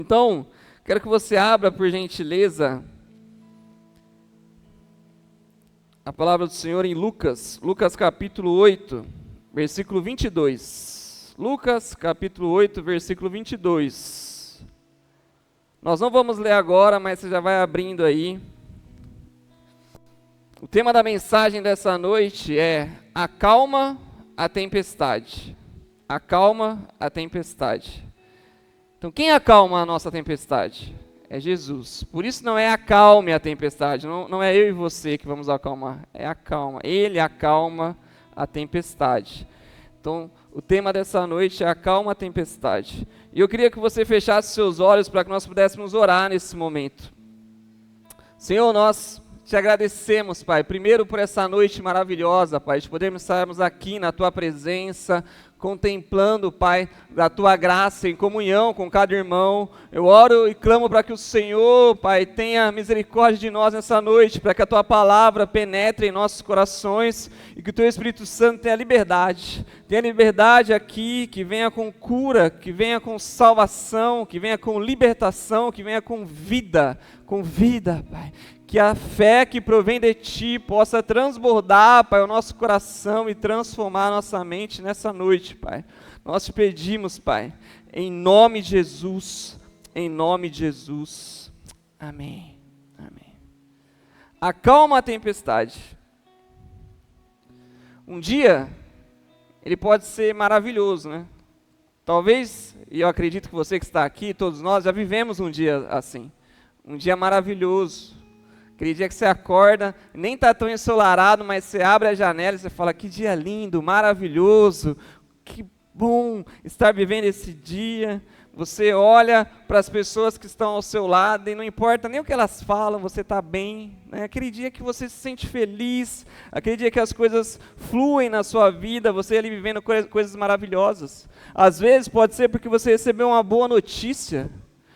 Então, quero que você abra, por gentileza, a palavra do Senhor em Lucas capítulo 8, versículo 22. Lucas capítulo 8, versículo 22. Nós não vamos ler agora, mas você já vai abrindo aí. O tema da mensagem dessa noite é: acalma a tempestade. Acalma a tempestade. Então, quem acalma a nossa tempestade? É Jesus. Por isso não é acalme a tempestade, não é eu e você que vamos acalmar, é acalma. Ele acalma a tempestade. Então, o tema dessa noite é acalma a tempestade. E eu queria que você fechasse seus olhos para que nós pudéssemos orar nesse momento. Senhor, nós te agradecemos, Pai, primeiro por essa noite maravilhosa, Pai, de podermos estarmos aqui na Tua presença, contemplando, Pai, da Tua graça, em comunhão com cada irmão. Eu oro e clamo para que o Senhor, Pai, tenha misericórdia de nós nessa noite, para que a Tua palavra penetre em nossos corações e que o Teu Espírito Santo tenha liberdade aqui, que venha com cura, que venha com salvação, que venha com libertação, que venha com vida, Pai. Que a fé que provém de Ti possa transbordar, Pai, o nosso coração e transformar a nossa mente nessa noite, Pai. Nós te pedimos, Pai, em nome de Jesus, amém, amém. Acalma a tempestade. Um dia, ele pode ser maravilhoso, né? Talvez, e eu acredito que você que está aqui, todos nós, já vivemos um dia assim, um dia maravilhoso. Aquele dia que você acorda, nem está tão ensolarado, mas você abre a janela e você fala: que dia lindo, maravilhoso, que bom estar vivendo esse dia. Você olha para as pessoas que estão ao seu lado e não importa nem o que elas falam, você está bem, né? Aquele dia que você se sente feliz, aquele dia que as coisas fluem na sua vida, você ali vivendo coisas maravilhosas. Às vezes pode ser porque você recebeu uma boa notícia.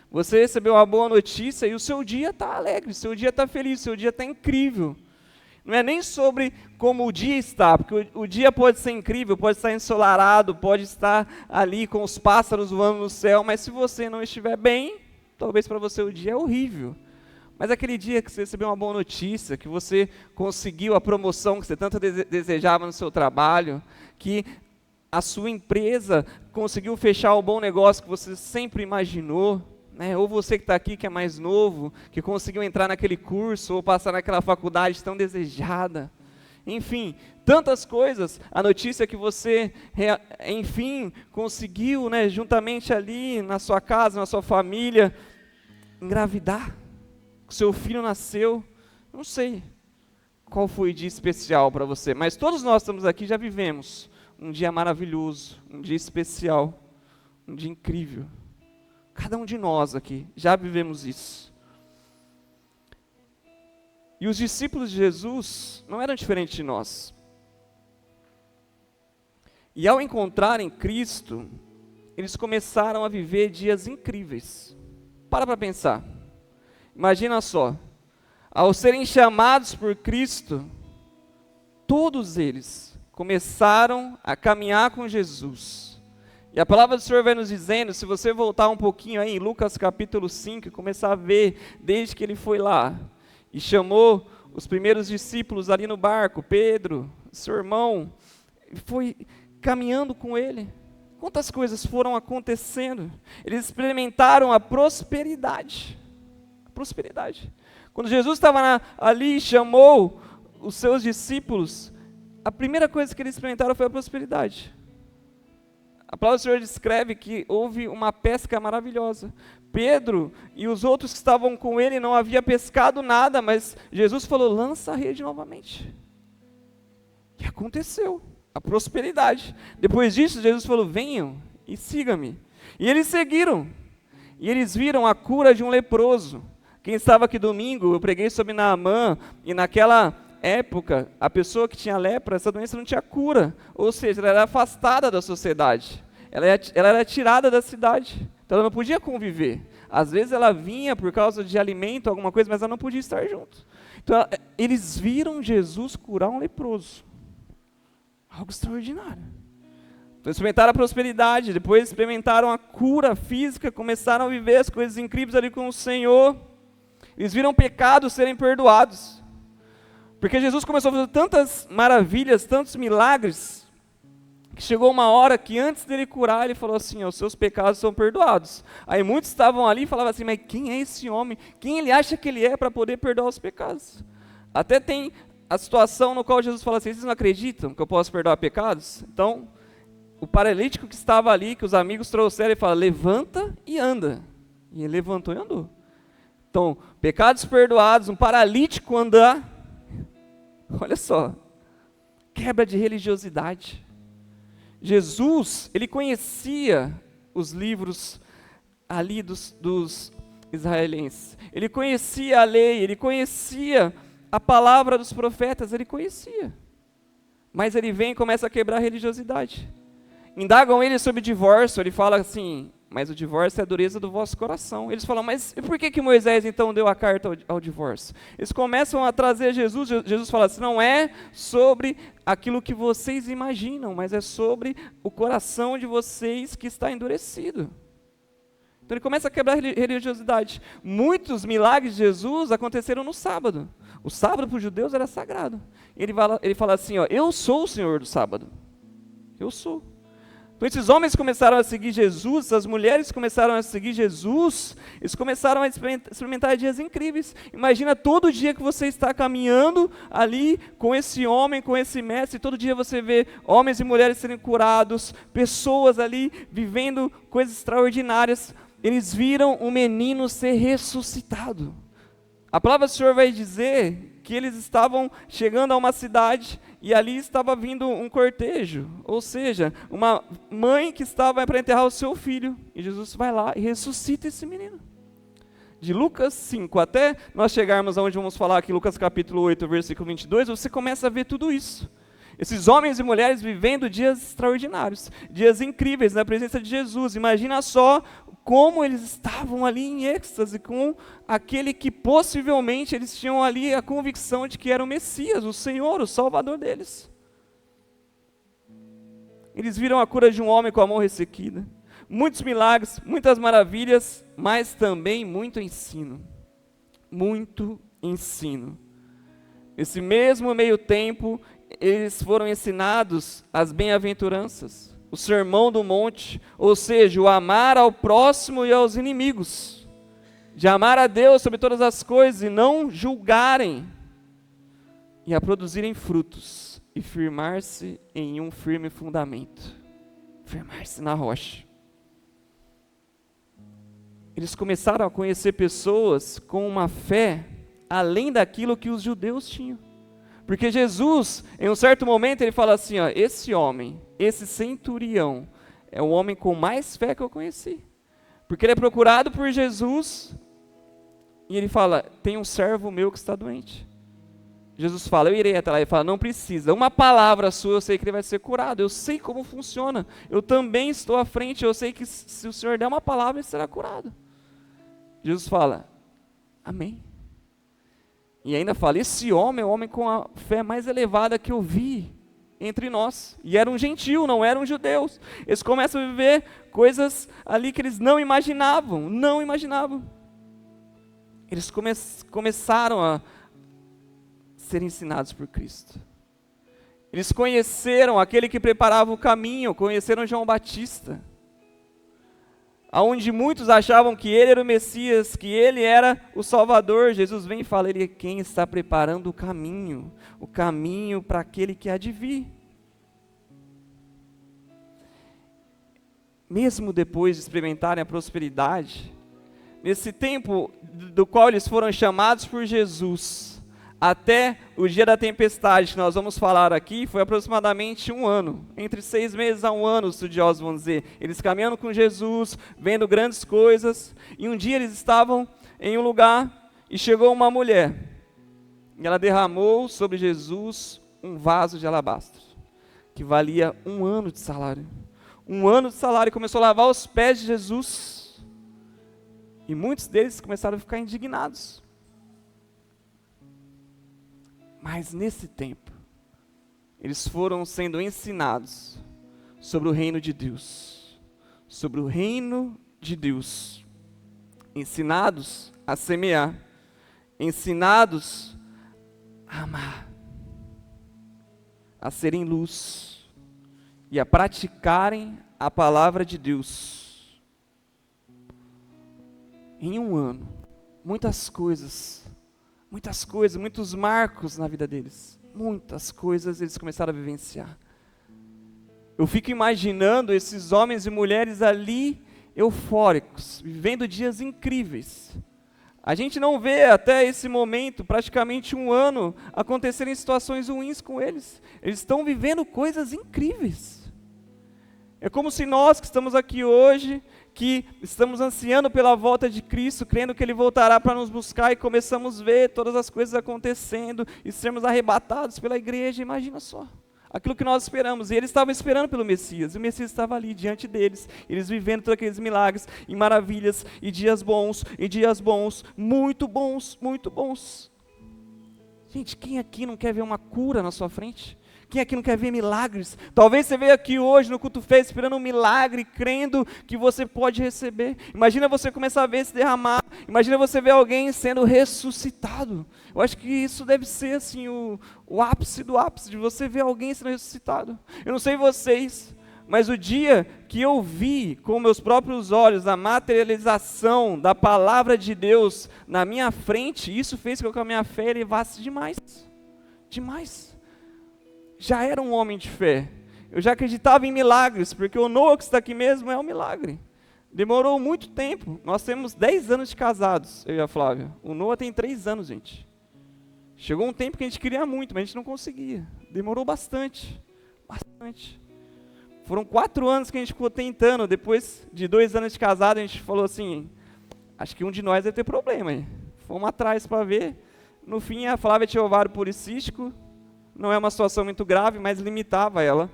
Você recebeu uma boa notícia e o seu dia está alegre, o seu dia está feliz, o seu dia está incrível. Não é nem sobre como o dia está, porque o dia pode ser incrível, pode estar ensolarado, pode estar ali com os pássaros voando no céu, mas se você não estiver bem, talvez para você o dia é horrível. Mas aquele dia que você recebeu uma boa notícia, que você conseguiu a promoção que você tanto desejava no seu trabalho, que a sua empresa conseguiu fechar o bom negócio que você sempre imaginou, né? Ou você que está aqui, que é mais novo, que conseguiu entrar naquele curso, ou passar naquela faculdade tão desejada. Enfim, tantas coisas. A notícia que você, enfim, conseguiu, né, juntamente ali na sua casa, na sua família, engravidar. O seu filho nasceu. Não sei qual foi o dia especial para você, mas todos nós estamos aqui, já vivemos um dia maravilhoso, um dia especial, um dia incrível. Cada um de nós aqui já vivemos isso. E os discípulos de Jesus não eram diferentes de nós. E ao encontrarem Cristo, eles começaram a viver dias incríveis. Para pensar. Imagina só, ao serem chamados por Cristo, todos eles começaram a caminhar com Jesus. E a palavra do Senhor vai nos dizendo, se você voltar um pouquinho aí em Lucas capítulo 5 e começar a ver desde que ele foi lá e chamou os primeiros discípulos ali no barco, Pedro, seu irmão, e foi caminhando com ele. Quantas coisas foram acontecendo? Eles experimentaram a prosperidade. A prosperidade. Quando Jesus estava ali e chamou os seus discípulos, a primeira coisa que eles experimentaram foi a prosperidade. A palavra do Senhor descreve que houve uma pesca maravilhosa. Pedro e os outros que estavam com ele não haviam pescado nada, mas Jesus falou: lança a rede novamente. E aconteceu, a prosperidade. Depois disso, Jesus falou: venham e sigam-me. E eles seguiram. E eles viram a cura de um leproso. Quem estava aqui domingo, eu preguei sobre Naamã, e naquela época, a pessoa que tinha lepra, essa doença não tinha cura, ou seja, ela era afastada da sociedade, ela era tirada da cidade, então ela não podia conviver. Às vezes ela vinha por causa de alimento, alguma coisa, mas ela não podia estar junto. Então eles viram Jesus curar um leproso, algo extraordinário. Então experimentaram a prosperidade, depois experimentaram a cura física, começaram a viver as coisas incríveis ali com o Senhor. Eles viram pecados serem perdoados. Porque Jesus começou a fazer tantas maravilhas, tantos milagres, que chegou uma hora que antes dele curar, ele falou assim, os seus pecados são perdoados. Aí muitos estavam ali e falavam assim, mas quem é esse homem? Quem ele acha que ele é para poder perdoar os pecados? Até tem a situação no qual Jesus fala assim, vocês não acreditam que eu posso perdoar pecados? Então, o paralítico que estava ali, que os amigos trouxeram, ele fala, levanta e anda. E ele levantou e andou. Então, pecados perdoados, um paralítico andar, olha só, quebra de religiosidade. Jesus, ele conhecia os livros ali dos israelenses, ele conhecia a lei, ele conhecia a palavra dos profetas, ele conhecia, mas ele vem e começa a quebrar a religiosidade. Indagam ele sobre divórcio, ele fala assim, mas o divórcio é a dureza do vosso coração. Eles falam, mas por que Moisés então deu a carta ao divórcio? Eles começam a trazer Jesus, Jesus fala assim, não é sobre aquilo que vocês imaginam, mas é sobre o coração de vocês que está endurecido. Então ele começa a quebrar a religiosidade. Muitos milagres de Jesus aconteceram no sábado. O sábado para os judeus era sagrado. Ele fala assim, eu sou o Senhor do sábado. Eu sou. Então esses homens começaram a seguir Jesus, as mulheres começaram a seguir Jesus, eles começaram a experimentar dias incríveis. Imagina todo dia que você está caminhando ali com esse homem, com esse mestre, todo dia você vê homens e mulheres serem curados, pessoas ali vivendo coisas extraordinárias. Eles viram um menino ser ressuscitado. A palavra do Senhor vai dizer que eles estavam chegando a uma cidade e ali estava vindo um cortejo, ou seja, uma mãe que estava para enterrar o seu filho, e Jesus vai lá e ressuscita esse menino. De Lucas 5 até nós chegarmos aonde vamos falar aqui, Lucas capítulo 8, versículo 22, você começa a ver tudo isso. Esses homens e mulheres vivendo dias extraordinários, dias incríveis na presença de Jesus. Imagina só como eles estavam ali em êxtase com aquele que possivelmente eles tinham ali a convicção de que era o Messias, o Senhor, o Salvador deles. Eles viram a cura de um homem com a mão ressequida. Muitos milagres, muitas maravilhas, mas também muito ensino. Muito ensino. Nesse mesmo meio tempo, eles foram ensinados as bem-aventuranças, o sermão do monte, ou seja, o amar ao próximo e aos inimigos, de amar a Deus sobre todas as coisas e não julgarem, e a produzirem frutos, e firmar-se em um firme fundamento, firmar-se na rocha. Eles começaram a conhecer pessoas com uma fé além daquilo que os judeus tinham. Porque Jesus, em um certo momento, ele fala assim, esse homem, esse centurião, é o homem com mais fé que eu conheci. Porque ele é procurado por Jesus, e ele fala, tem um servo meu que está doente. Jesus fala, eu irei até lá. Ele fala, não precisa, uma palavra sua, eu sei que ele vai ser curado, eu sei como funciona, eu também estou à frente, eu sei que se o Senhor der uma palavra, ele será curado. Jesus fala, amém. E ainda fala, esse homem é o homem com a fé mais elevada que eu vi entre nós. E era um gentio, não eram judeus. Eles começam a viver coisas ali que eles não imaginavam, não imaginavam. Eles começaram a ser ensinados por Cristo. Eles conheceram aquele que preparava o caminho, conheceram João Batista. Onde muitos achavam que ele era o Messias, que ele era o Salvador, Jesus vem e fala, ele é quem está preparando o caminho para aquele que há de vir. Mesmo depois de experimentarem a prosperidade, nesse tempo do qual eles foram chamados por Jesus, até o dia da tempestade, que nós vamos falar aqui, foi aproximadamente 1 ano, entre 6 meses a 1 ano, os estudiosos vão dizer. Eles caminhando com Jesus, vendo grandes coisas, e um dia eles estavam em um lugar, e chegou uma mulher, e ela derramou sobre Jesus um vaso de alabastro, que valia 1 ano de salário. 1 ano de salário, e começou a lavar os pés de Jesus, e muitos deles começaram a ficar indignados. Mas nesse tempo, eles foram sendo ensinados sobre o reino de Deus. Sobre o reino de Deus. Ensinados a semear. Ensinados a amar. A serem luz. E a praticarem a palavra de Deus. Em um ano. Muitos marcos na vida deles. Muitas coisas eles começaram a vivenciar. Eu fico imaginando esses homens e mulheres ali, eufóricos, vivendo dias incríveis. A gente não vê até esse momento, praticamente um ano, acontecerem situações ruins com eles. Eles estão vivendo coisas incríveis. É como se nós que estamos aqui hoje, que estamos ansiando pela volta de Cristo, crendo que Ele voltará para nos buscar e começamos a ver todas as coisas acontecendo e sermos arrebatados pela igreja, imagina só. Aquilo que nós esperamos, e eles estavam esperando pelo Messias, e o Messias estava ali diante deles, eles vivendo todos aqueles milagres, e maravilhas, e dias bons, muito bons, muito bons. Gente, quem aqui não quer ver uma cura na sua frente? Quem aqui não quer ver milagres? Talvez você veio aqui hoje no culto feito esperando um milagre, crendo que você pode receber. Imagina você começar a ver se derramar. Imagina você ver alguém sendo ressuscitado. Eu acho que isso deve ser assim o ápice do ápice, de você ver alguém sendo ressuscitado. Eu não sei vocês, mas o dia que eu vi com meus próprios olhos a materialização da palavra de Deus na minha frente, isso fez com que a minha fé elevasse demais. Demais. Já era um homem de fé, eu já acreditava em milagres, porque o Noah que está aqui mesmo é um milagre. Demorou muito tempo, nós temos 10 anos de casados, eu e a Flávia. O Noah tem 3 anos, gente. Chegou um tempo que a gente queria muito, mas a gente não conseguia. Demorou bastante, bastante. Foram 4 anos que a gente ficou tentando, depois de 2 anos de casado, a gente falou assim, acho que um de nós vai ter problema aí. Fomos atrás para ver, no fim a Flávia tinha ovário policístico. Não é uma situação muito grave, mas limitava ela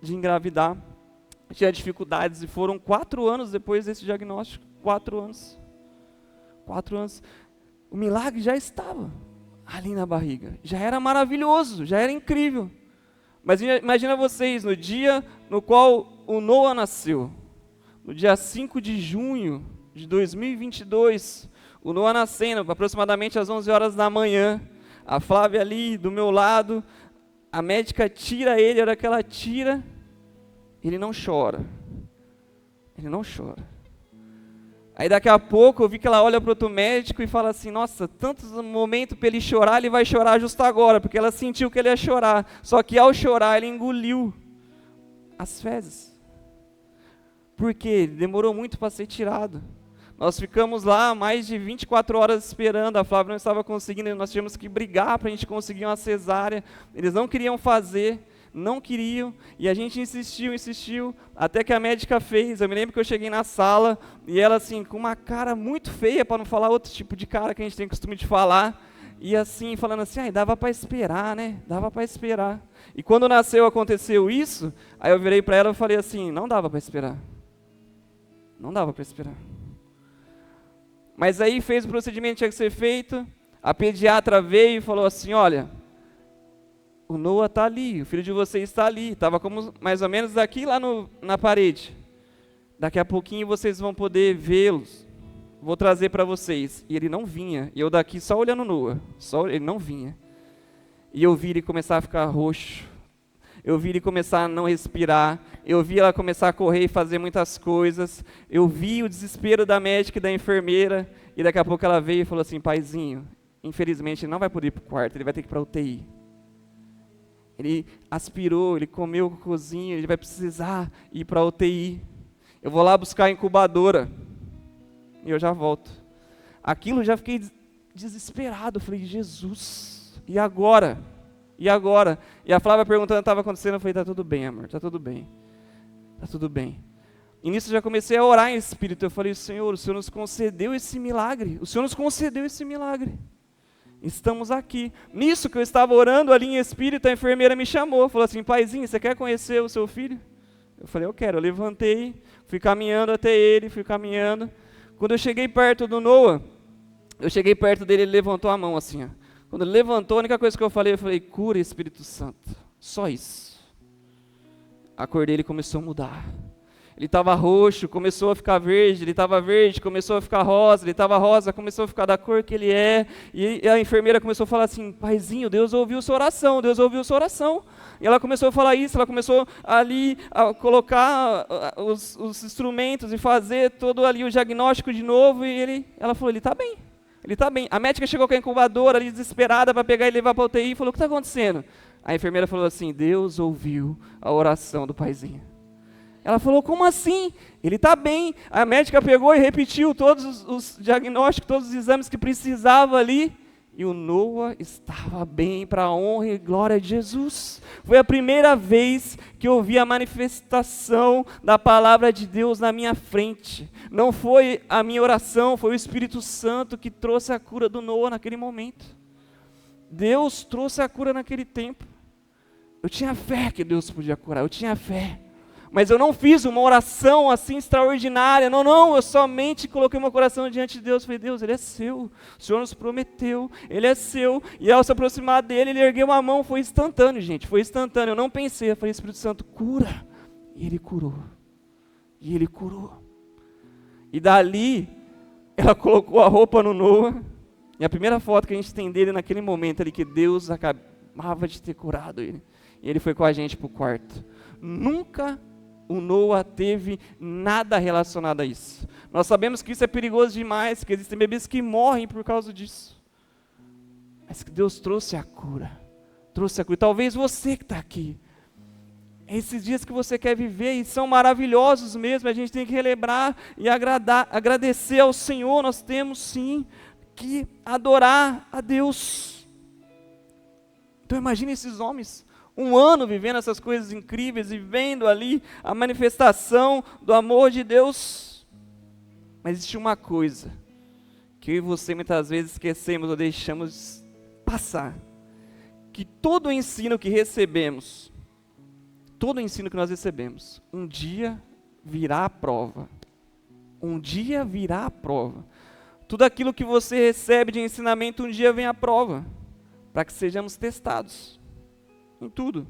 de engravidar. Tinha dificuldades e foram 4 anos depois desse diagnóstico. 4 anos. 4 anos. O milagre já estava ali na barriga. Já era maravilhoso, já era incrível. Mas imagina vocês, no dia no qual o Noah nasceu, no dia 5 de junho de 2022, o Noah nascendo, aproximadamente às 11 horas da manhã, a Flávia ali do meu lado, a médica tira ele, a hora que ela tira, ele não chora. Ele não chora. Aí daqui a pouco eu vi que ela olha para outro médico e fala assim, nossa, tantos momentos para ele chorar, ele vai chorar justo agora, porque ela sentiu que ele ia chorar. Só que ao chorar ele engoliu as fezes. Por quê? Demorou muito para ser tirado. Nós ficamos lá mais de 24 horas esperando, a Flávia não estava conseguindo, nós tínhamos que brigar para a gente conseguir uma cesárea. Eles não queriam fazer, não queriam, e a gente insistiu, até que a médica fez. Eu me lembro que eu cheguei na sala, e ela assim, com uma cara muito feia, para não falar outro tipo de cara que a gente tem costume de falar, e assim, falando assim, dava para esperar, né, dava para esperar. E quando nasceu, aconteceu isso, aí eu virei para ela e falei assim, não dava para esperar. Não dava para esperar. Mas aí fez o procedimento que tinha que ser feito, a pediatra veio e falou assim, olha, o Noah está ali, o filho de vocês está ali, estava como mais ou menos aqui lá na parede. Daqui a pouquinho vocês vão poder vê-los, vou trazer para vocês. E ele não vinha, e eu daqui só olhando o Noah, ele não vinha. E eu vi ele começar a ficar roxo, eu vi ele começar a não respirar, eu vi ela começar a correr e fazer muitas coisas, eu vi o desespero da médica e da enfermeira, e daqui a pouco ela veio e falou assim, paizinho, infelizmente ele não vai poder ir para o quarto, ele vai ter que ir para a UTI. Ele aspirou, ele comeu o cocôzinho, ele vai precisar ir para a UTI. Eu vou lá buscar a incubadora, e eu já volto. Aquilo já fiquei desesperado, eu falei, Jesus, e agora? E agora? E a Flávia perguntando o que estava acontecendo, eu falei, tá tudo bem, amor, tá tudo bem. Tá tudo bem. E nisso eu já comecei a orar em espírito, eu falei, Senhor, o Senhor nos concedeu esse milagre, o Senhor nos concedeu esse milagre. Estamos aqui. Nisso que eu estava orando ali em espírito, a enfermeira me chamou, falou assim, paizinho, você quer conhecer o seu filho? Eu falei, eu quero. Eu levantei, fui caminhando até ele, fui caminhando. Quando eu cheguei perto do Noah, eu cheguei perto dele, ele levantou a mão assim, ó. Quando ele levantou, a única coisa que eu falei, cura Espírito Santo. Só isso. a cor dele começou a mudar. Ele estava roxo, começou a ficar verde, ele estava verde, começou a ficar rosa, ele estava rosa, começou a ficar da cor que ele é. E a enfermeira começou a falar assim, paizinho, Deus ouviu sua oração, Deus ouviu sua oração. E ela começou a falar isso, ela começou ali a colocar os instrumentos e fazer todo ali o diagnóstico de novo. E ela falou, ele está bem, ele está bem. A médica chegou com a incubadora ali desesperada para pegar e levar para a UTI e falou, o que está acontecendo? A enfermeira falou assim, Deus ouviu a oração do paizinho. Ela falou, como assim? Ele está bem. A médica pegou e repetiu todos os diagnósticos, todos os exames que precisava ali. E o Noah estava bem, para a honra e glória de Jesus. Foi a primeira vez que eu vi a manifestação da palavra de Deus na minha frente. Não foi a minha oração, foi o Espírito Santo que trouxe a cura do Noah naquele momento. Deus trouxe a cura naquele tempo. Eu tinha fé que Deus podia curar, eu tinha fé. Mas eu não fiz uma oração assim extraordinária, não, eu somente coloquei meu coração diante de Deus, falei, Deus, Ele é seu, o Senhor nos prometeu, Ele é seu, e ao se aproximar dEle, Ele ergueu uma mão, foi instantâneo, gente, foi instantâneo, eu não pensei, eu falei, Espírito Santo, cura, e Ele curou, e dali, ela colocou a roupa no Noah, e a primeira foto que a gente tem dele naquele momento ali, que Deus acabava de ter curado ele, e ele foi com a gente para o quarto. Nunca o Noah teve nada relacionado a isso. Nós sabemos que isso é perigoso demais, que existem bebês que morrem por causa disso. Mas que Deus trouxe a cura. Talvez você que está aqui, esses dias que você quer viver, e são maravilhosos mesmo, a gente tem que relembrar e agradecer ao Senhor, nós temos sim que adorar a Deus. Então imagine esses homens, 1 ano vivendo essas coisas incríveis e vendo ali a manifestação do amor de Deus. Mas existe uma coisa que eu e você muitas vezes esquecemos ou deixamos passar, que todo o ensino que recebemos, um dia virá a prova. Tudo aquilo que você recebe de ensinamento, um dia vem a prova, para que sejamos testados. Em tudo.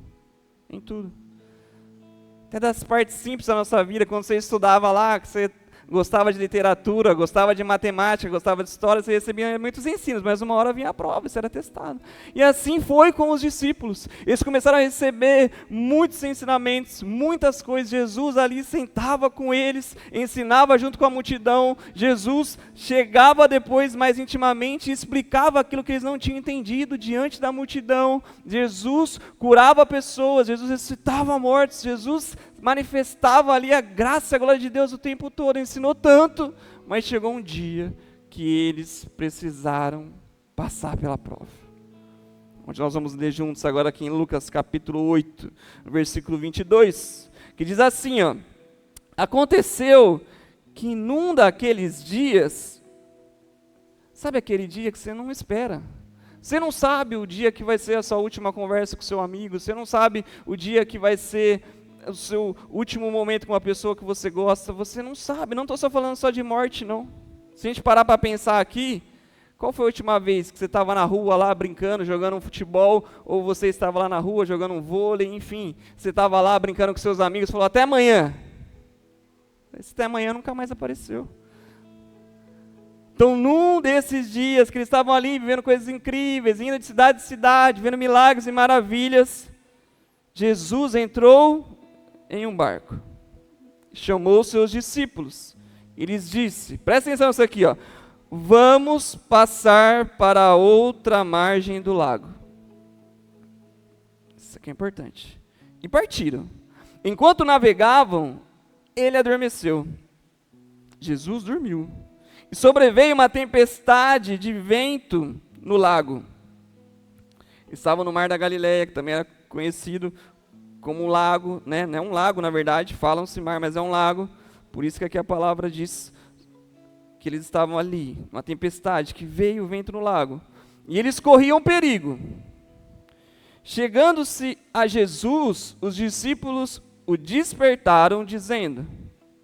Até das partes simples da nossa vida, quando você estudava lá, que você gostava de literatura, gostava de matemática, gostava de história, você recebia muitos ensinos, mas uma hora vinha a prova, isso era testado. E assim foi com os discípulos. Eles começaram a receber muitos ensinamentos, muitas coisas. Jesus ali sentava com eles, ensinava junto com a multidão. Jesus chegava depois mais intimamente e explicava aquilo que eles não tinham entendido diante da multidão. Jesus curava pessoas, Jesus ressuscitava mortos, Jesus manifestava ali a graça e a glória de Deus o tempo todo, ensinou tanto, mas chegou um dia que eles precisaram passar pela prova. Onde nós vamos ler juntos agora aqui em Lucas capítulo 8, versículo 22, que diz assim, ó: aconteceu que num daqueles dias, sabe aquele dia que você não espera? Você não sabe o dia que vai ser a sua última conversa com seu amigo, você não sabe o dia que vai ser o seu último momento com uma pessoa que você gosta, você não sabe. Não estou só falando só de morte, não. Se a gente parar para pensar aqui, qual foi a última vez que você estava na rua lá brincando, jogando um futebol, ou você estava lá na rua jogando um vôlei, enfim, você estava lá brincando com seus amigos, falou até amanhã. Esse até amanhã nunca mais apareceu. Então, num desses dias que eles estavam ali vivendo coisas incríveis, indo de cidade em cidade, vendo milagres e maravilhas, Jesus entrou em um barco, chamou seus discípulos e lhes disse, presta atenção nisso aqui, ó: vamos passar para a outra margem do lago. Isso aqui é importante. E partiram. Enquanto navegavam, ele adormeceu. Jesus dormiu. E sobreveio uma tempestade de vento no lago. Estavam no mar da Galileia, que também era conhecido como um lago, né? Não é um lago, na verdade, falam-se mar, mas é um lago. Por isso que aqui a palavra diz que eles estavam ali, uma tempestade, que veio o vento no lago. E eles corriam perigo. Chegando-se a Jesus, os discípulos o despertaram, dizendo: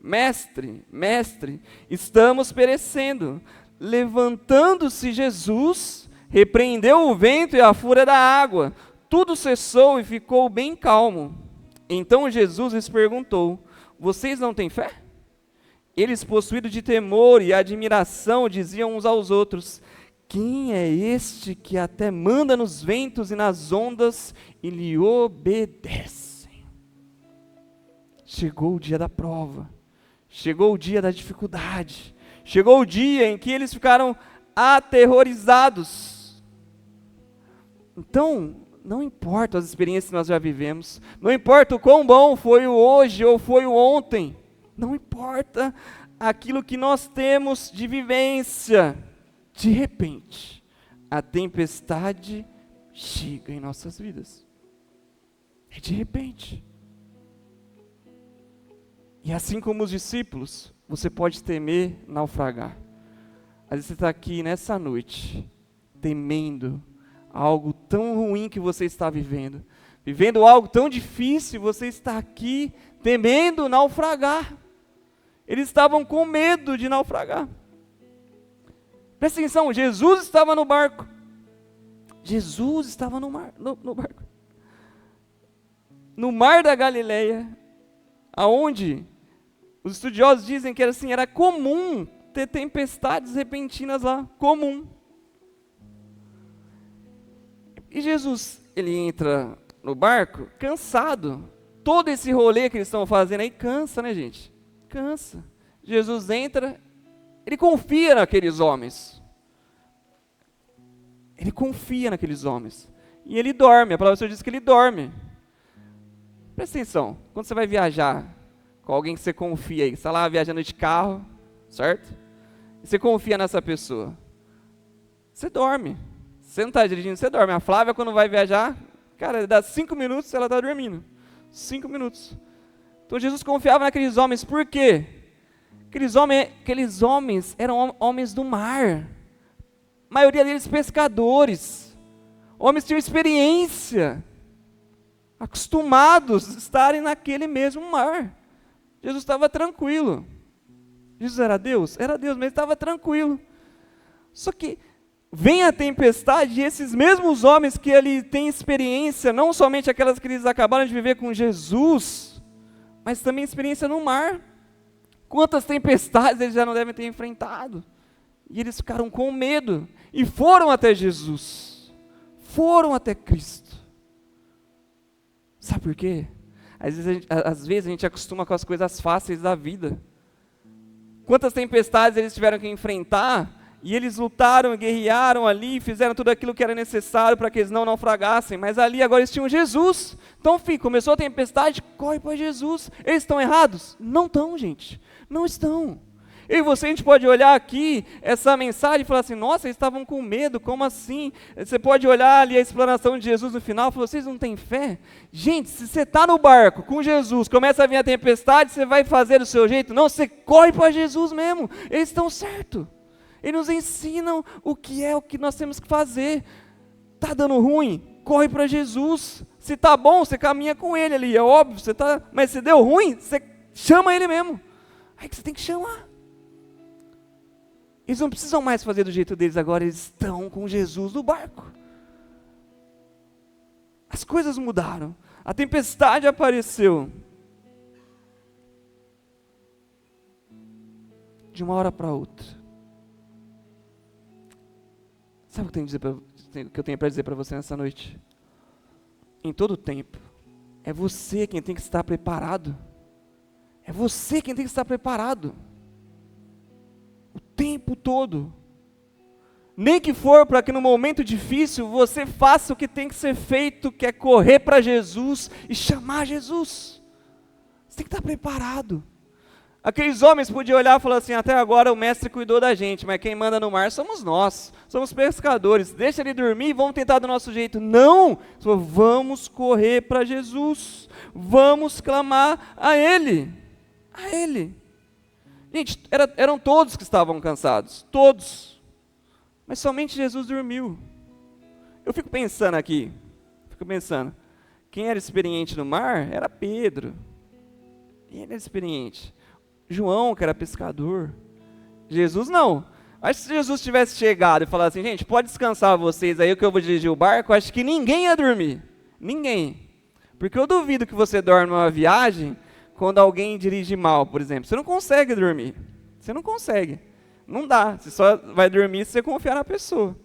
Mestre, mestre, estamos perecendo. Levantando-se Jesus, repreendeu o vento e a fúria da água. Tudo cessou e ficou bem calmo. Então Jesus lhes perguntou: vocês não têm fé? Eles, possuídos de temor e admiração, diziam uns aos outros: quem é este que até manda nos ventos e nas ondas e lhe obedecem? Chegou o dia da prova, chegou o dia da dificuldade, chegou o dia em que eles ficaram aterrorizados. Então, não importa as experiências que nós já vivemos, não importa o quão bom foi o hoje ou foi o ontem, não importa aquilo que nós temos de vivência, de repente, a tempestade chega em nossas vidas. É de repente. E assim como os discípulos, você pode temer naufragar. Às vezes você está aqui nessa noite, temendo algo tão ruim que você está vivendo, vivendo algo tão difícil, você está aqui temendo naufragar. Eles estavam com medo de naufragar. Presta atenção, Jesus estava no barco. Jesus estava no barco. No mar da Galileia, aonde os estudiosos dizem que era comum ter tempestades repentinas lá, comum. E Jesus, ele entra no barco cansado. Todo esse rolê que eles estão fazendo aí cansa, né, gente? Cansa. Jesus entra, ele confia naqueles homens. Ele confia naqueles homens. E ele dorme, a palavra do Senhor diz que ele dorme. Presta atenção, quando você vai viajar com alguém que você confia aí, você está lá viajando de carro, certo? E você confia nessa pessoa. Você dorme. Você não está dirigindo, você dorme. A Flávia, quando vai viajar, cara, dá 5 minutos, ela está dormindo. 5 minutos. Então Jesus confiava naqueles homens, por quê? Aqueles homens eram homens do mar. A maioria deles pescadores. Homens que tinham experiência. Acostumados a estarem naquele mesmo mar. Jesus estava tranquilo. Jesus era Deus? Era Deus, mas estava tranquilo. Só que vem a tempestade e esses mesmos homens que ali têm experiência, não somente aquelas que eles acabaram de viver com Jesus, mas também experiência no mar. Quantas tempestades eles já não devem ter enfrentado? E eles ficaram com medo e foram até Jesus. Foram até Cristo. Sabe por quê? Às vezes a gente acostuma com as coisas fáceis da vida. Quantas tempestades eles tiveram que enfrentar, e eles lutaram, guerrearam ali, fizeram tudo aquilo que era necessário para que eles não naufragassem, mas ali agora eles tinham Jesus. Então, começou a tempestade, corre para Jesus. Eles estão errados? Não estão, gente. Não estão. Eu e você, a gente pode olhar aqui essa mensagem e falar assim: nossa, eles estavam com medo, como assim? Você pode olhar ali a explanação de Jesus no final e falar: vocês não têm fé? Gente, se você está no barco com Jesus, começa a vir a tempestade, você vai fazer do seu jeito? Não, você corre para Jesus mesmo. Eles estão certos. Eles nos ensinam o que nós temos que fazer. Está dando ruim? Corre para Jesus. Se está bom, você caminha com Ele ali, é óbvio. Mas se deu ruim, você chama Ele mesmo. Aí que você tem que chamar. Eles não precisam mais fazer do jeito deles agora, eles estão com Jesus no barco. As coisas mudaram. A tempestade apareceu. De uma hora para outra. Sabe o que eu tenho para dizer para você nessa noite? Em todo tempo, é você quem tem que estar preparado. É você quem tem que estar preparado. O tempo todo. Nem que for para que no momento difícil você faça o que tem que ser feito, que é correr para Jesus e chamar Jesus. Você tem que estar preparado. Aqueles homens podiam olhar e falar assim: até agora o mestre cuidou da gente, mas quem manda no mar somos nós, somos pescadores, deixa ele dormir e vamos tentar do nosso jeito. Não, vamos correr para Jesus, vamos clamar a Ele, a Ele. Gente, eram todos que estavam cansados, todos, mas somente Jesus dormiu. Eu fico pensando aqui, quem era experiente no mar era Pedro, ele era experiente. João, que era pescador. Jesus não. Acho que se Jesus tivesse chegado e falado assim: gente, pode descansar vocês aí que eu vou dirigir o barco, acho que ninguém ia dormir. Ninguém. Porque eu duvido que você dorme numa viagem quando alguém dirige mal, por exemplo. Você não consegue dormir. Você não consegue. Não dá. Você só vai dormir se você confiar na pessoa.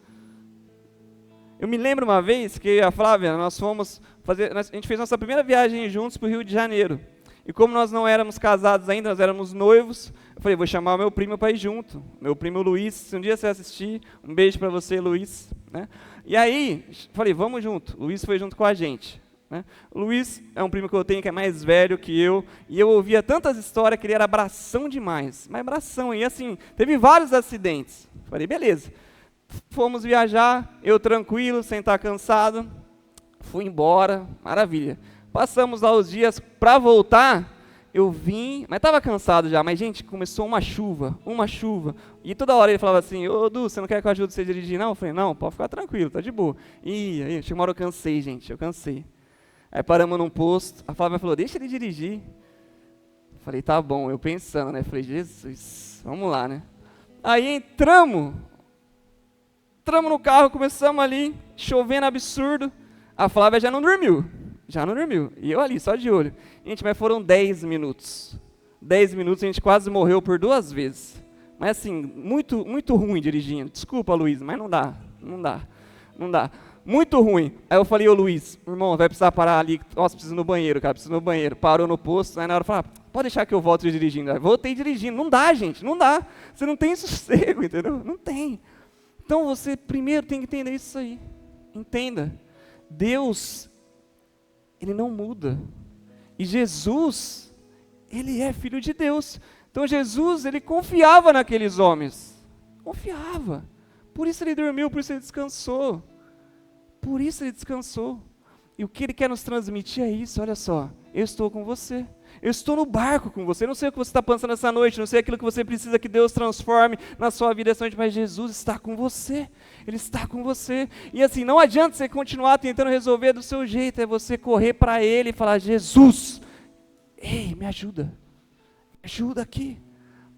Eu me lembro uma vez que a Flávia, a gente fez nossa primeira viagem juntos para o Rio de Janeiro. E como nós não éramos casados ainda, nós éramos noivos, eu falei, vou chamar o meu primo para ir junto. Meu primo Luiz, se um dia você assistir, um beijo para você, Luiz. Né? E aí, falei, vamos junto. O Luiz foi junto com a gente. Né? O Luiz é um primo que eu tenho que é mais velho que eu, e eu ouvia tantas histórias que ele era bração demais. Mas bração, e assim, teve vários acidentes. Falei, beleza. Fomos viajar, eu tranquilo, sem estar cansado, fui embora, maravilha. Passamos lá os dias, para voltar, eu vim, mas estava cansado já, mas gente, começou uma chuva, e toda hora ele falava assim, ô Du, você não quer que eu ajude você a dirigir não? Eu falei, não, pode ficar tranquilo, tá de boa. E aí, chegou uma hora eu cansei, gente, eu cansei. Aí paramos num posto, a Flávia falou, deixa ele dirigir. Eu falei, tá bom, eu pensando, né, falei, Jesus, vamos lá, né. Aí entramos no carro, começamos ali, chovendo absurdo, a Flávia já não dormiu, e eu ali, só de olho. Gente, mas foram 10 minutos, 10 minutos, a gente quase morreu por 2 vezes, mas assim, muito, muito ruim dirigindo, desculpa Luiz, mas não dá, muito ruim. Aí eu falei, ô Luiz, irmão, vai precisar parar ali, nossa, preciso ir no banheiro, cara, parou no posto, aí na hora eu falei, pode deixar que eu volte dirigindo, aí voltei dirigindo, não dá gente, não dá, você não tem sossego, entendeu, não tem. Então você primeiro tem que entender isso aí. Entenda. Deus, Ele não muda. E Jesus, Ele é Filho de Deus. Então Jesus, Ele confiava naqueles homens. Confiava. Por isso Ele dormiu, por isso Ele descansou. E o que Ele quer nos transmitir é isso, olha só. Eu estou com você. Eu estou no barco com você, eu não sei o que você está pensando essa noite, não sei aquilo que você precisa que Deus transforme na sua vida essa noite, mas Jesus está com você, Ele está com você. E assim, não adianta você continuar tentando resolver do seu jeito, é você correr para Ele e falar, Jesus, ei, me ajuda aqui,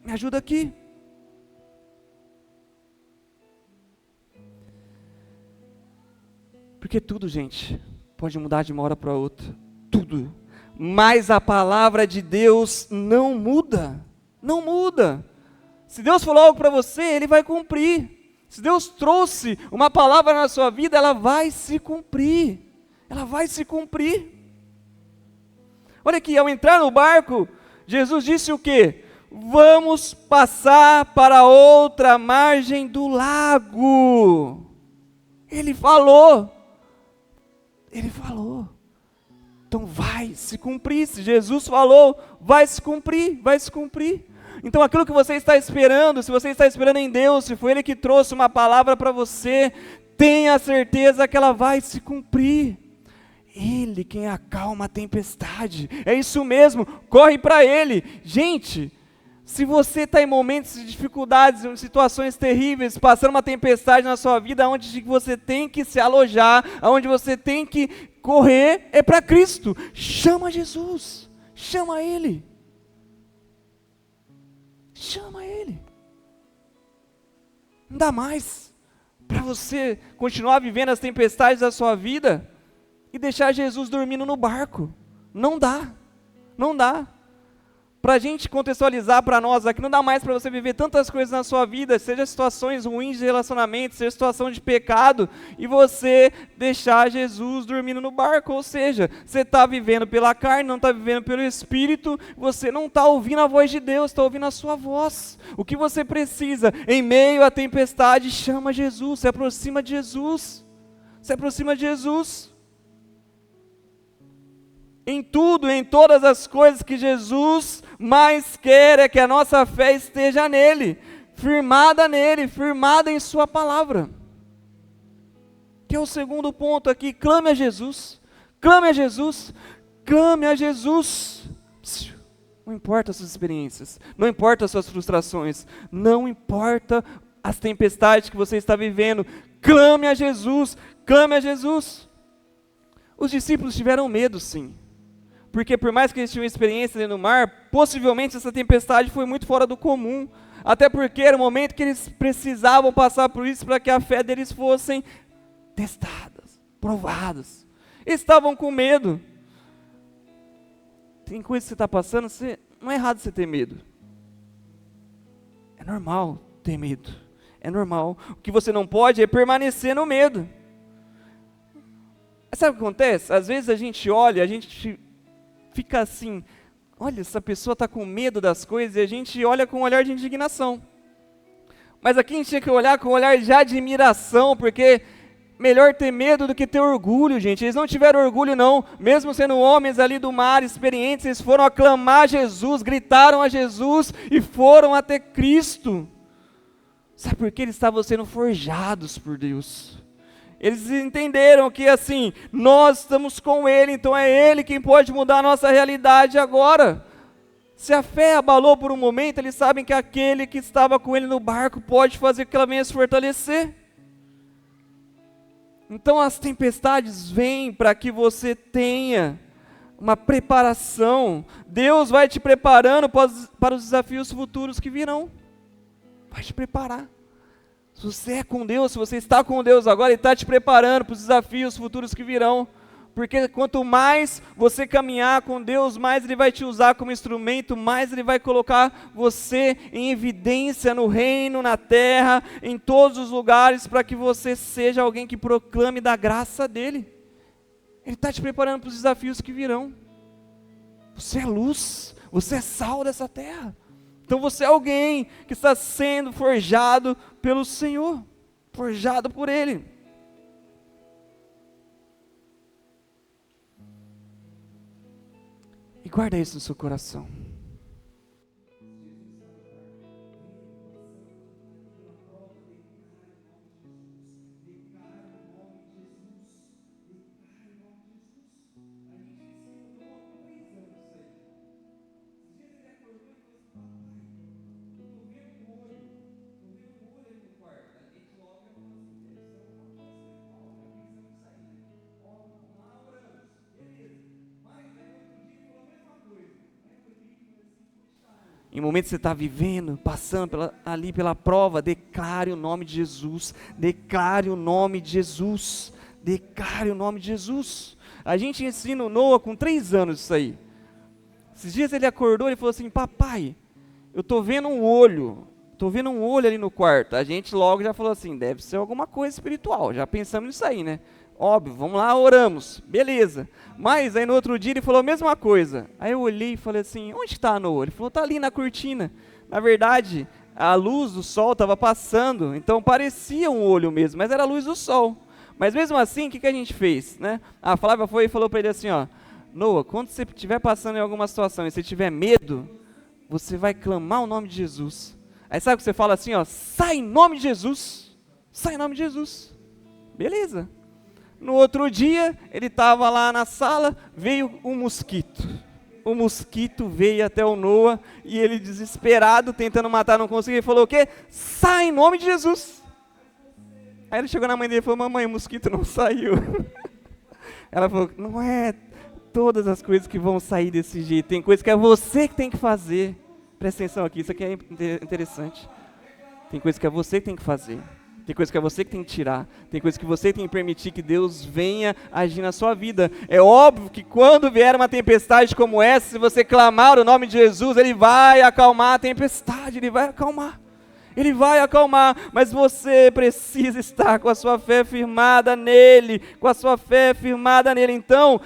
me ajuda aqui. Porque tudo, gente, pode mudar de uma hora para outra, tudo. Mas a palavra de Deus não muda, não muda. Se Deus falou algo para você, Ele vai cumprir. Se Deus trouxe uma palavra na sua vida, ela vai se cumprir. Olha aqui, ao entrar no barco, Jesus disse o quê? Vamos passar para outra margem do lago. Ele falou. Então vai se cumprir, se Jesus falou, vai se cumprir. Então aquilo que você está esperando, se você está esperando em Deus, se foi Ele que trouxe uma palavra para você, tenha certeza que ela vai se cumprir. Ele quem acalma a tempestade, é isso mesmo, corre para Ele. Gente, se você está em momentos de dificuldades, em situações terríveis, passando uma tempestade na sua vida, onde você tem que se alojar, onde você tem que correr, é para Cristo. Chama Jesus, chama Ele. Não dá mais para você continuar vivendo as tempestades da sua vida e deixar Jesus dormindo no barco. Não dá. Para a gente contextualizar para nós aqui, não dá mais para você viver tantas coisas na sua vida, seja situações ruins de relacionamento, seja situação de pecado, e você deixar Jesus dormindo no barco, ou seja, você está vivendo pela carne, não está vivendo pelo Espírito, você não está ouvindo a voz de Deus, está ouvindo a sua voz. O que você precisa, em meio à tempestade, chama Jesus, se aproxima de Jesus. Em tudo, em todas as coisas que Jesus mais quer é que a nossa fé esteja nele, firmada em sua palavra. Que é o segundo ponto aqui, clame a Jesus. Não importa as suas experiências, não importa as suas frustrações, não importa as tempestades que você está vivendo, clame a Jesus. Os discípulos tiveram medo, sim. Porque por mais que eles tinham experiência ali no mar, possivelmente essa tempestade foi muito fora do comum. Até porque era o momento que eles precisavam passar por isso para que a fé deles fossem testadas, provadas. Eles estavam com medo. tem coisa que você está passando, não é errado você ter medo. É normal ter medo. É normal. O que você não pode é permanecer no medo. Sabe o que acontece? Às vezes a gente olha, a gente fica assim, olha, essa pessoa está com medo das coisas, e a gente olha com um olhar de indignação. Mas aqui a gente tinha que olhar com um olhar de admiração, porque melhor ter medo do que ter orgulho, gente. Eles não tiveram orgulho não, mesmo sendo homens ali do mar, experientes, eles foram aclamar Jesus, gritaram a Jesus e foram até Cristo. Sabe por quê? Eles estavam sendo forjados por Deus. Eles entenderam que assim, nós estamos com Ele, então é Ele quem pode mudar a nossa realidade agora. Se a fé abalou por um momento, eles sabem que aquele que estava com ele no barco pode fazer com que ela venha se fortalecer. Então as tempestades vêm para que você tenha uma preparação. Deus vai te preparando para os desafios futuros que virão. Vai te preparar. Se você é com Deus, se você está com Deus agora, Ele está te preparando para os desafios futuros que virão. Porque quanto mais você caminhar com Deus, mais Ele vai te usar como instrumento, mais Ele vai colocar você em evidência no reino, na terra, em todos os lugares, para que você seja alguém que proclame da graça dEle. Ele está te preparando para os desafios que virão. Você é luz, você é sal dessa terra. Então você é alguém que está sendo forjado pelo Senhor, forjado por Ele. E guarda isso no seu coração. Em momentos que você está vivendo, passando ali pela prova, declare o nome de Jesus, declare o nome de Jesus, declare o nome de Jesus. A gente ensina o Noah com 3 anos isso aí. Esses dias ele acordou e falou assim, papai, eu estou vendo um olho ali no quarto. A gente logo já falou assim, deve ser alguma coisa espiritual, já pensamos nisso aí, né? Óbvio, vamos lá, oramos, beleza. Mas aí no outro dia ele falou a mesma coisa. Aí eu olhei e falei assim, onde está a Noah? Ele falou, está ali na cortina. Na verdade, a luz do sol estava passando, então parecia um olho mesmo, mas era a luz do sol. Mas mesmo assim, o que a gente fez? Né? A Flávia foi e falou para ele assim, ó, Noah, quando você estiver passando em alguma situação e você tiver medo, você vai clamar o nome de Jesus. Aí sabe que você fala assim, ó, sai em nome de Jesus, sai em nome de Jesus. Beleza. No outro dia, ele estava lá na sala, veio um mosquito. O mosquito veio até o Noah e ele desesperado, tentando matar, não conseguiu. Ele falou o quê? Sai em nome de Jesus. Aí ele chegou na mãe dele e falou, mamãe, o mosquito não saiu. Ela falou, não é todas as coisas que vão sair desse jeito. Tem coisa que é você que tem que fazer. Presta atenção aqui, isso aqui é interessante. Tem coisa que é você que tem que fazer. Tem coisa que é você que tem que tirar. Tem coisa que você tem que permitir que Deus venha agir na sua vida. É óbvio que quando vier uma tempestade como essa, se você clamar o nome de Jesus, Ele vai acalmar a tempestade, Ele vai acalmar. Ele vai acalmar, mas você precisa estar com a sua fé firmada nele, com a sua fé firmada nele. Então,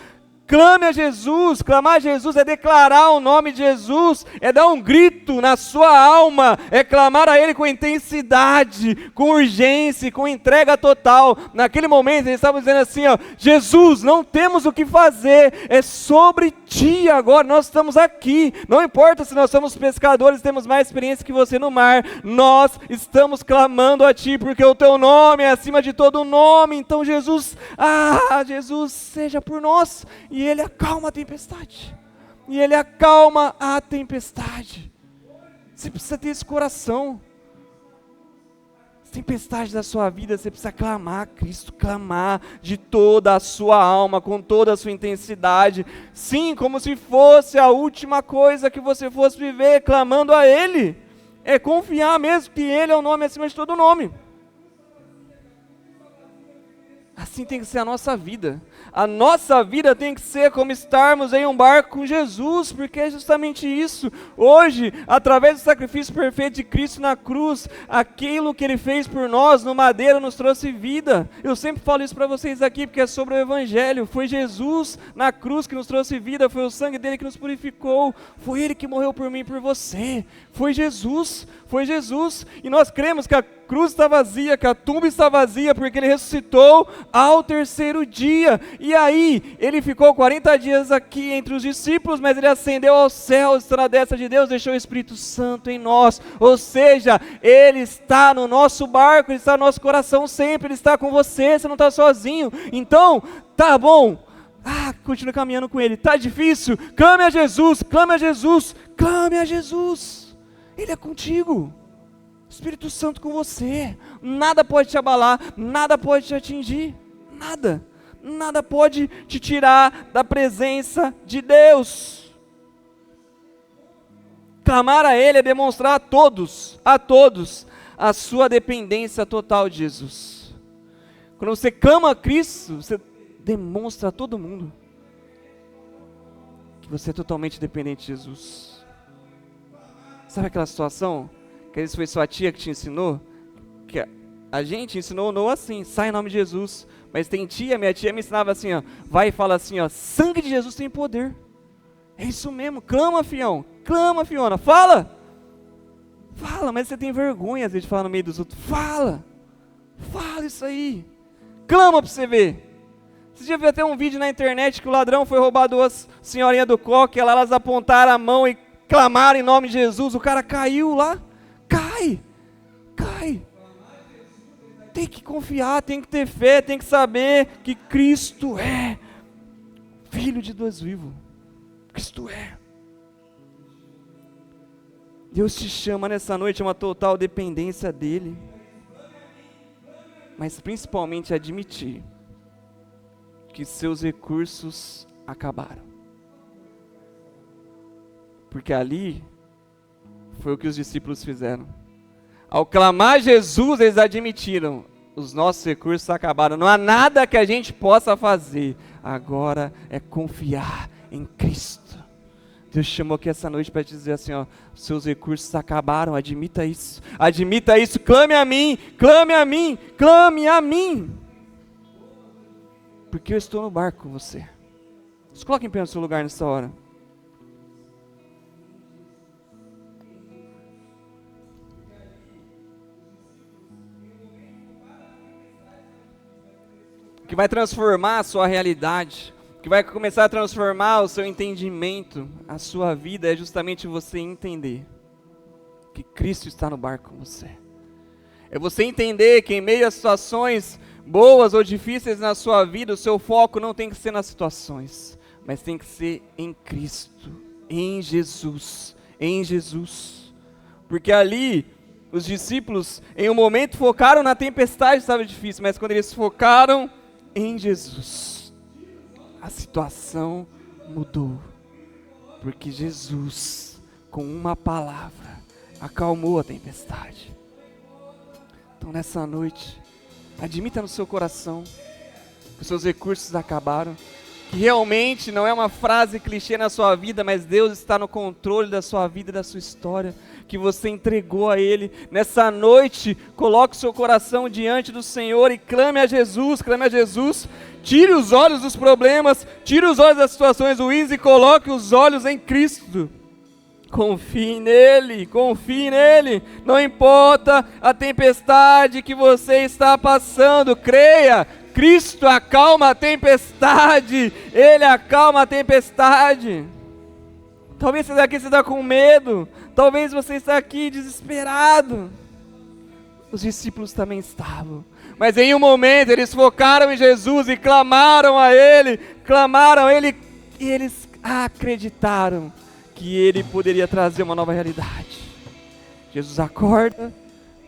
clame a Jesus. Clamar a Jesus é declarar o nome de Jesus, é dar um grito na sua alma, é clamar a Ele com intensidade, com urgência, com entrega total. Naquele momento eles estavam dizendo assim, ó, Jesus, não temos o que fazer, é sobre Ti agora, nós estamos aqui, não importa se nós somos pescadores, temos mais experiência que você no mar, nós estamos clamando a Ti, porque o Teu nome é acima de todo nome. Então Jesus, Jesus, seja por nós. E Ele acalma a tempestade. E Ele acalma a tempestade. Você precisa ter esse coração. Tempestade da sua vida, você precisa clamar a Cristo, clamar de toda a sua alma, com toda a sua intensidade. Sim, como se fosse a última coisa que você fosse viver, clamando a Ele. É confiar mesmo que Ele é o nome acima de todo nome. Assim tem que ser a nossa vida. A nossa vida tem que ser como estarmos em um barco com Jesus, porque é justamente isso. Hoje, através do sacrifício perfeito de Cristo na cruz, aquilo que Ele fez por nós no madeiro nos trouxe vida. Eu sempre falo isso para vocês aqui, porque é sobre o Evangelho. Foi Jesus na cruz que nos trouxe vida, foi o sangue dele que nos purificou, foi Ele que morreu por mim e por você. Foi Jesus, e nós cremos que a cruz está vazia, que a tumba está vazia, porque Ele ressuscitou ao terceiro dia. E aí, Ele ficou 40 dias aqui entre os discípulos, mas Ele ascendeu aos céus, está na destra de Deus, deixou o Espírito Santo em nós. Ou seja, Ele está no nosso barco, Ele está no nosso coração sempre, Ele está com você, você não está sozinho. Então, tá bom, continua caminhando com Ele. Tá difícil? Clame a Jesus, clame a Jesus, clame a Jesus. Ele é contigo. Espírito Santo com você, nada pode te abalar, nada pode te atingir, nada pode te tirar da presença de Deus. Clamar a Ele é demonstrar a todos, a sua dependência total de Jesus. Quando você clama a Cristo, você demonstra a todo mundo que você é totalmente dependente de Jesus. Sabe aquela situação? Que isso foi sua tia que te ensinou, que a gente ensinou o não assim, sai em nome de Jesus, mas tem minha tia me ensinava assim, ó, vai e fala assim, ó, sangue de Jesus tem poder, é isso mesmo, clama fião, clama fiona, fala, mas você tem vergonha às vezes de falar no meio dos outros, fala isso aí, clama para você ver. Você já viu até um vídeo na internet que o ladrão foi roubar duas senhorinhas do coque, elas apontaram a mão e clamaram em nome de Jesus, o cara caiu lá, cai, tem que confiar, tem que ter fé, tem que saber que Cristo é Filho de Deus vivo, Cristo é. Deus te chama nessa noite a uma total dependência dEle, mas principalmente admitir que seus recursos acabaram, porque ali foi o que os discípulos fizeram. Ao clamar Jesus, eles admitiram, os nossos recursos acabaram, não há nada que a gente possa fazer, agora é confiar em Cristo. Deus chamou aqui essa noite para te dizer assim, ó, seus recursos acabaram, admita isso, clame a mim, porque eu estou no barco com você. Se coloque em pé no seu lugar nessa hora. Que vai transformar a sua realidade, que vai começar a transformar o seu entendimento, a sua vida, é justamente você entender que Cristo está no barco com você. É você entender que em meio a situações boas ou difíceis na sua vida, o seu foco não tem que ser nas situações, mas tem que ser em Cristo, em Jesus, porque ali os discípulos em um momento focaram na tempestade, estava difícil, mas quando eles focaram em Jesus, a situação mudou, porque Jesus, com uma palavra, acalmou a tempestade. Então nessa noite, admita no seu coração que os seus recursos acabaram, que realmente não é uma frase clichê na sua vida, mas Deus está no controle da sua vida e da sua história, que você entregou a Ele. Nessa noite, coloque o seu coração diante do Senhor e clame a Jesus, tire os olhos dos problemas, tire os olhos das situações ruins e coloque os olhos em Cristo. Confie nele, não importa a tempestade que você está passando, creia, Cristo acalma a tempestade, Ele acalma a tempestade. Talvez você daqui está com medo, talvez você está aqui desesperado. Os discípulos também estavam, mas em um momento eles focaram em Jesus e clamaram a Ele, e eles acreditaram que Ele poderia trazer uma nova realidade. Jesus acorda,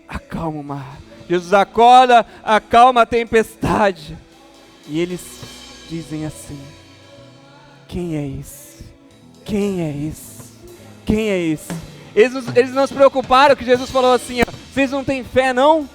acalma o mar. Jesus acorda, acalma a tempestade. E eles dizem assim: quem é esse? Eles não se preocuparam, que Jesus falou assim, ó, vocês não têm fé não?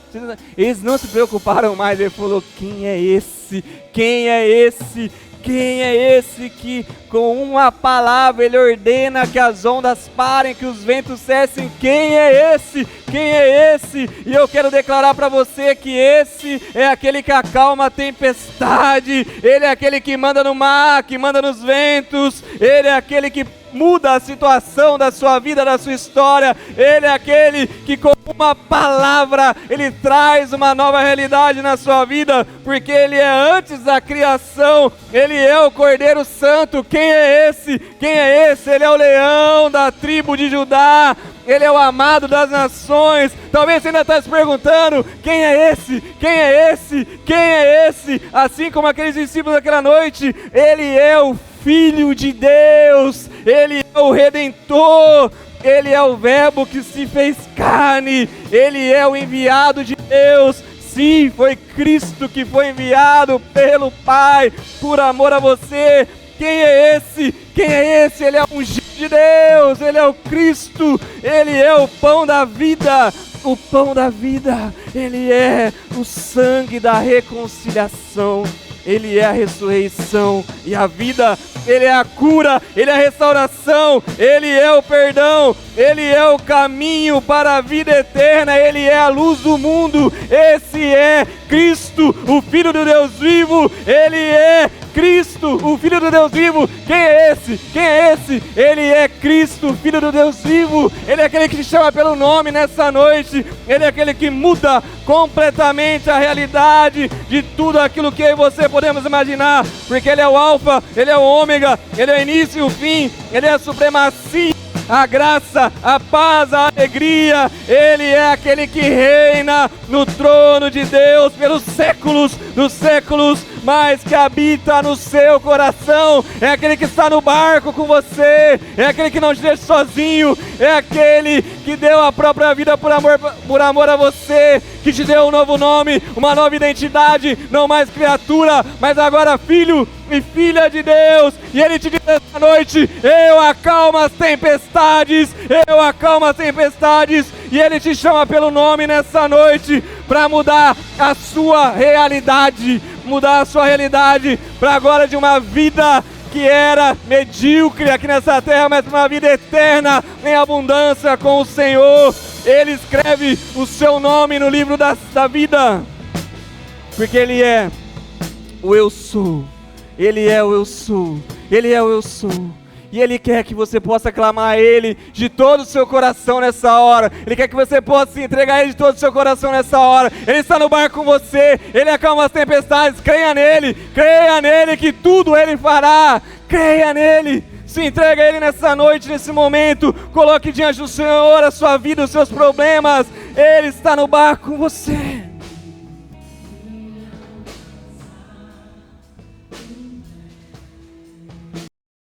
Eles não se preocuparam mais, ele falou, quem é esse? Quem é esse? Quem é esse que com uma palavra ele ordena que as ondas parem, que os ventos cessem? Quem é esse? Quem é esse? E eu quero declarar para você que esse é aquele que acalma a tempestade, ele é aquele que manda no mar, que manda nos ventos, ele é aquele que muda a situação da sua vida, da sua história. Ele é aquele que com uma palavra, ele traz uma nova realidade na sua vida, porque ele é antes da criação, ele é o Cordeiro Santo. Quem é esse? Quem é esse? Ele é o leão da tribo de Judá, ele é o amado das nações. Talvez você ainda está se perguntando, quem é esse? Quem é esse? Quem é esse? Assim como aqueles discípulos daquela noite, ele é o Filho de Deus, ele é o Redentor, ele é o Verbo que se fez carne, ele é o enviado de Deus. Sim, foi Cristo que foi enviado pelo Pai, por amor a você. Quem é esse? Quem é esse? Ele é o ungido de Deus, ele é o Cristo, ele é o pão da vida. O pão da vida, ele é o sangue da reconciliação, ele é a ressurreição e a vida, ele é a cura, ele é a restauração, ele é o perdão, ele é o caminho para a vida eterna, ele é a luz do mundo. Esse é Cristo, o Filho do Deus vivo, ele é Cristo, o Filho do Deus vivo. Quem é esse? Quem é esse? Ele é Cristo, o Filho do Deus vivo. Ele é aquele que te chama pelo nome nessa noite. Ele é aquele que muda completamente a realidade de tudo aquilo que eu e você podemos imaginar, porque ele é o alfa, ele é o ômega, ele é o início e o fim, ele é a supremacia, a graça, a paz, a alegria. Ele é aquele que reina no trono de Deus pelos séculos dos séculos, mas que habita no seu coração. É aquele que está no barco com você, é aquele que não te deixa sozinho, é aquele que deu a própria vida por amor a você, que te deu um novo nome, uma nova identidade, não mais criatura, mas agora filho e filha de Deus. E ele te diz esta noite, eu acalmo as tempestades, eu acalmo as tempestades. E ele te chama pelo nome nessa noite, para mudar a sua realidade, mudar a sua realidade, para agora de uma vida que era medíocre aqui nessa terra, mas uma vida eterna em abundância com o Senhor. Ele escreve o seu nome no livro da vida, porque ele é o eu sou. Ele é o eu sou, ele é o eu sou, e ele quer que você possa clamar a ele de todo o seu coração nessa hora. Ele quer que você possa se entregar a ele de todo o seu coração nessa hora. Ele está no barco com você, ele acalma as tempestades. Creia nele que tudo ele fará. Creia nele, se entrega a ele nessa noite, nesse momento. Coloque diante do Senhor a sua vida, os seus problemas. Ele está no barco com você.